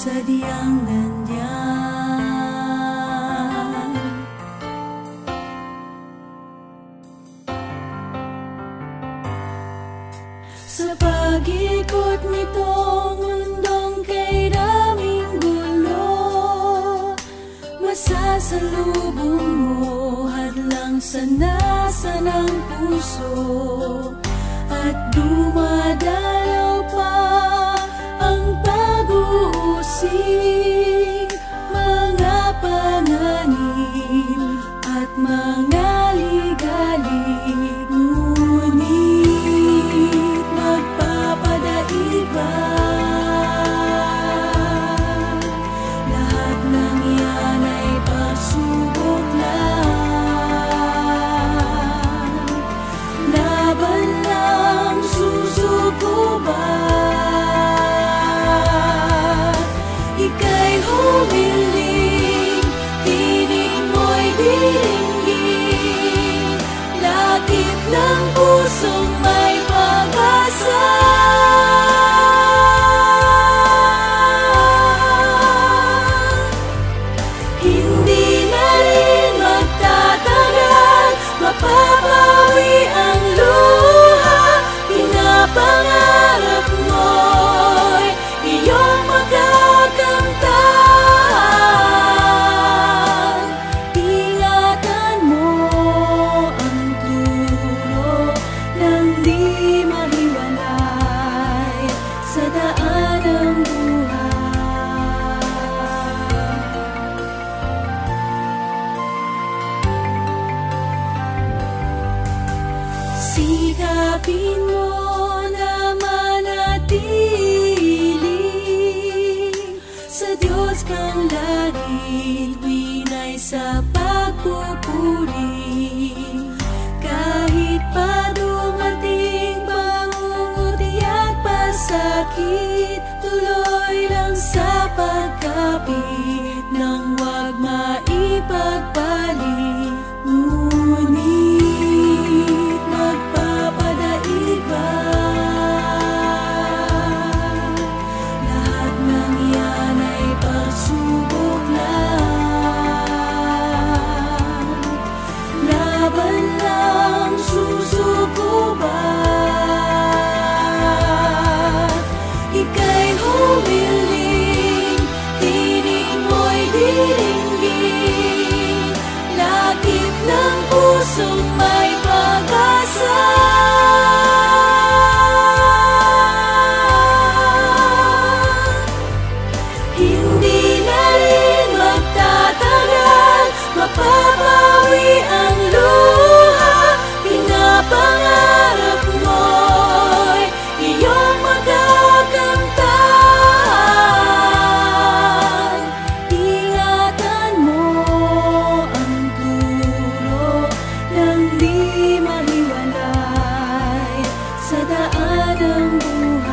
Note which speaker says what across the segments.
Speaker 1: sadyang nandyan. Sa pag-ikot nitong mundong kay daming gulo, masasalubong mo hadlang sa nasa ng puso, at dumadalaw pa ang pag-uusig, mga panganib at mga ligalig. Ngunit magpapadaiba, lahat ng yan ay pagsubok lang. Laban lang, susuko ba? Ika'y humiling, tinig mo'y diringgin, lakip ng pusong may pag-asa. Hindi na rin magtatagal, mapapawi ang luha, pinapangarap mo'y iyong magagantahan. Ingatan mo ang turo ng di mahiwalay sa daan ng buhay. Sikapin mo na manatili, sa Diyos kang laging winay sa pagpupuri. Kahit pa dumating pangunguti at pasakit, tuloy lang sa pagkapit nang huwag maipagpalit. Ngunit magpapadaiba, lahat ng yan ay pagsubok lang. Laban lang, susuko ba? Ika'y humiling, tinig mo'y diringgin, lakip ng pusong may pag-asa. Hindi na rin magtatagal, mapapawi ang luha, pinapangarap mo'y iyong magagantahan. Ingatan mo ang turo ng di mahiwalay sa daan ng buhay.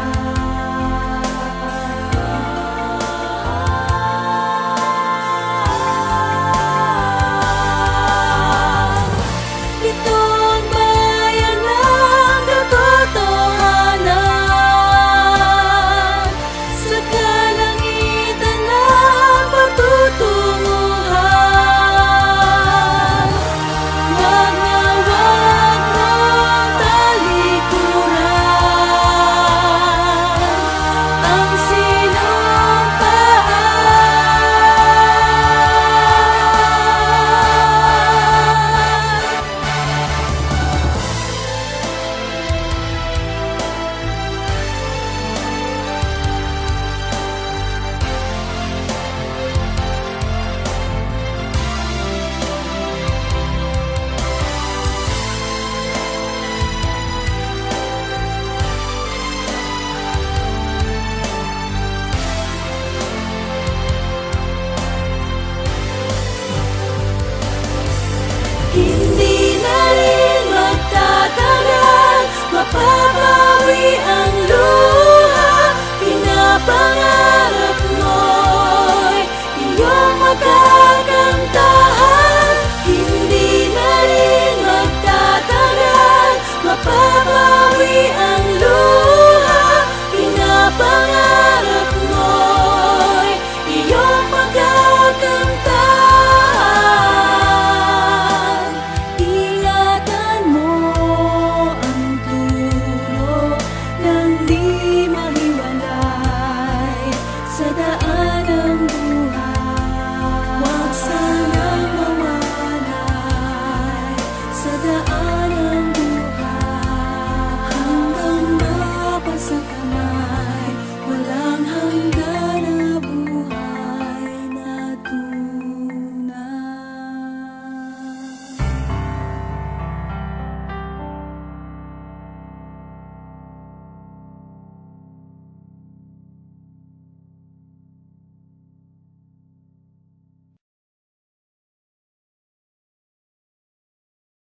Speaker 1: Ito ang bayan ng katotohanan, sa kalangitan ng patutunguhan. Wag na wag mong talikuran ang hindi na rin magtatagal, mapapawi ang luha, pinapangarap